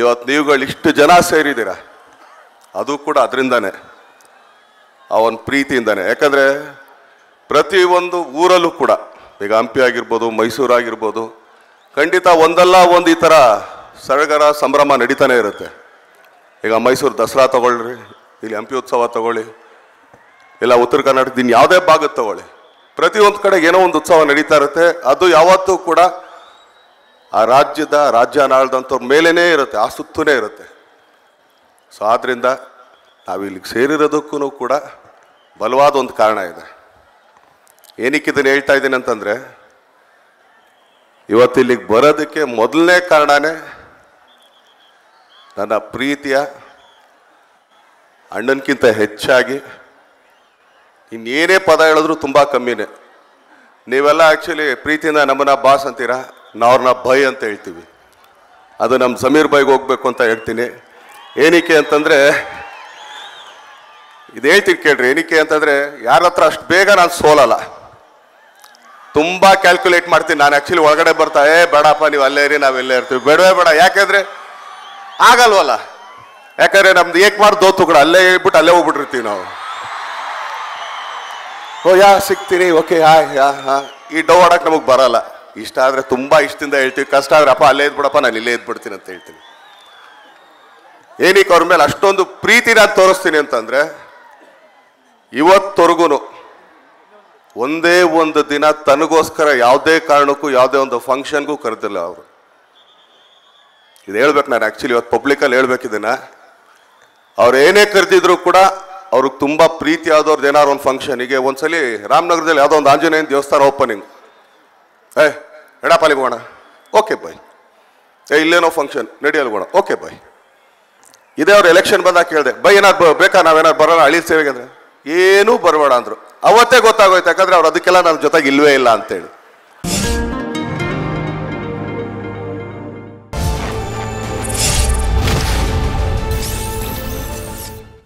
ಇವತ್ತು ನೀವುಗಳು ಇಷ್ಟು ಜನ ಸೇರಿದ್ದೀರ, ಅದು ಕೂಡ ಅದರಿಂದಾನೆ, ಅವನ ಪ್ರೀತಿಯಿಂದಾನೆ. ಯಾಕಂದರೆ ಪ್ರತಿಯೊಂದು ಊರಲ್ಲೂ ಕೂಡ, ಈಗ ಹಂಪಿ ಆಗಿರ್ಬೋದು, ಮೈಸೂರು ಆಗಿರ್ಬೋದು, ಖಂಡಿತ ಒಂದಲ್ಲ ಒಂದು ಈ ಥರ ಸಡಗರ ಸಂಭ್ರಮ ನಡೀತಾನೆ ಇರುತ್ತೆ. ಈಗ ಮೈಸೂರು ದಸರಾ ತಗೊಳ್ರಿ, ಇಲ್ಲಿ ಹಂಪಿ ಉತ್ಸವ ತಗೊಳ್ಳಿ, ಇಲ್ಲ ಉತ್ತರ ಕರ್ನಾಟಕದ ಇನ್ನು ಯಾವುದೇ ಭಾಗದ ತಗೊಳ್ಳಿ, ಪ್ರತಿಯೊಂದು ಕಡೆ ಏನೋ ಒಂದು ಉತ್ಸವ ನಡೀತಾ ಇರುತ್ತೆ. ಅದು ಯಾವತ್ತೂ ಕೂಡ ಆ ರಾಜ್ಯ ಆಳ್ದಂಥವ್ರ ಮೇಲೇ ಇರುತ್ತೆ, ಆ ಸುತ್ತೂನೇ ಇರುತ್ತೆ. ಸೊ ಆದ್ದರಿಂದ ನಾವಿಲ್ಲಿಗೆ ಸೇರಿರೋದಕ್ಕೂ ಕೂಡ ಬಲವಾದ ಒಂದು ಕಾರಣ ಇದೆ. ಏನಕ್ಕೆ ಇದನ್ನು ಹೇಳ್ತಾ ಇದ್ದೀನಿ ಅಂತಂದರೆ, ಇವತ್ತಿಲ್ಲಿಗೆ ಬರೋದಕ್ಕೆ ಮೊದಲನೇ ಕಾರಣನೇ ನನ್ನ ಪ್ರೀತಿಯ ಅಣ್ಣನಕ್ಕಿಂತ ಹೆಚ್ಚಾಗಿ ಇನ್ನೇನೇ ಪದ ಹೇಳಿದ್ರು ತುಂಬ ಕಮ್ಮಿನೇ. ನೀವೆಲ್ಲ ಆ್ಯಕ್ಚುಲಿ ಪ್ರೀತಿಯಿಂದ ನಮ್ಮನ್ನ ಬಾಸ್ ಅಂತೀರಾ, ನಾವು ಅವ್ರನ್ನ ಬೈ ಅಂತ ಹೇಳ್ತೀವಿ. ಅದು ನಮ್ಮ ಸಮೀರ್ ಬೈಗೆ ಹೋಗ್ಬೇಕು ಅಂತ ಹೇಳ್ತೀನಿ. ಏನಕ್ಕೆ ಅಂತಂದರೆ, ಇದು ಹೇಳ್ತೀನಿ ಕೇಳ್ರಿ, ಏನಕ್ಕೆ ಅಂತಂದರೆ ಯಾರ ಹತ್ರ ಅಷ್ಟು ಬೇಗ ನಾನು ಸೋಲಲ್ಲ, ತುಂಬ ಕ್ಯಾಲ್ಕುಲೇಟ್ ಮಾಡ್ತೀನಿ ನಾನು. ಆ್ಯಕ್ಚುಲಿ ಒಳಗಡೆ ಬರ್ತಾ ಬೇಡಪ್ಪ ನೀವು ಅಲ್ಲೇ ಇರಿ, ನಾವೆಲ್ಲೇ ಇರ್ತೀವಿ, ಬೇಡವೇ ಬೇಡ. ಯಾಕೆಂದರೆ ಆಗಲ್ವಲ್ಲ, ಯಾಕಂದರೆ ನಮ್ದು ಏಕ್ ಮಾಡಿ ದೋತು ಕೂಡ ಅಲ್ಲೇ ಹೇಳ್ಬಿಟ್ಟು ಅಲ್ಲೇ ಹೋಗ್ಬಿಟ್ಟಿರ್ತೀವಿ ನಾವು. ಸಿಗ್ತೀನಿ, ಓಕೆ ಈ ಡೌ ಆಡೋಕೆ ನಮಗೆ ಬರಲ್ಲ. ಇಷ್ಟ ಆದರೆ ತುಂಬ ಇಷ್ಟದಿಂದ ಹೇಳ್ತೀವಿ, ಕಷ್ಟ ಆದರೆ ಅಪ್ಪ ಅಲ್ಲೇ ಇದ್ಬಿಡಪ್ಪ ನಾನು ಇಲ್ಲೇ ಇದ್ಬಿಡ್ತೀನಿ ಅಂತ ಹೇಳ್ತೀನಿ. ಏನಕ್ಕೆ ಅವ್ರ ಮೇಲೆ ಅಷ್ಟೊಂದು ಪ್ರೀತಿ ನಾನು ತೋರಿಸ್ತೀನಿ ಅಂತಂದರೆ, ಇವತ್ತವರೆಗೂ ಒಂದೇ ಒಂದು ದಿನ ತನಗೋಸ್ಕರ ಯಾವುದೇ ಕಾರಣಕ್ಕೂ ಯಾವುದೇ ಒಂದು ಫಂಕ್ಷನ್ಗೂ ಕರೆದಿಲ್ಲ ಅವರು. ಇದು ಹೇಳ್ಬೇಕು ನಾನು, ಆ್ಯಕ್ಚುಲಿ ಇವತ್ತು ಪಬ್ಲಿಕಲ್ಲಿ ಹೇಳ್ಬೇಕಿದ್ದೀನ. ಅವ್ರು ಏನೇ ಕರೆದಿದ್ರು ಕೂಡ ಅವ್ರಿಗೆ ತುಂಬ ಪ್ರೀತಿ ಆದವ್ರದ್ದು ಏನಾರು ಒಂದು ಫಂಕ್ಷನಿಗೆ. ಒಂದ್ಸಲಿ ರಾಮನಗರದಲ್ಲಿ ಯಾವುದೋ ಒಂದು ಆಂಜನೇಯನ ದೇವಸ್ಥಾನ ಓಪನಿಂಗ್, ಎಡಪಾಲಿಗೆ ಹೋಗೋಣ, ಓಕೆ ಬಾಯ್. ಇಲ್ಲೇನೋ ಫಂಕ್ಷನ್ ನಡಿಯಲ್ಲಿ ಹೋಗೋಣ, ಓಕೆ ಬಾಯ್. ಇದೇ ಅವ್ರು ಎಲೆಕ್ಷನ್ ಬಂದಾಗ ಕೇಳಿದೆ, ಬೈ ಏನಾದ್ರು ಬೇಕಾ, ನಾವೇನಾದ್ರು ಬರೋಣ ಹಳ್ಳಿ ಸೇವೆಗೆ ಅಂದರೆ, ಏನೂ ಬರಬೇಡ ಅಂದರು. ಅವತ್ತೇ ಗೊತ್ತಾಗೋಯ್ತು, ಯಾಕಂದರೆ ಅವ್ರು ಅದಕ್ಕೆಲ್ಲ ನನ್ನ ಜೊತೆಗೆ ಇಲ್ವೇ ಇಲ್ಲ ಅಂತೇಳಿ.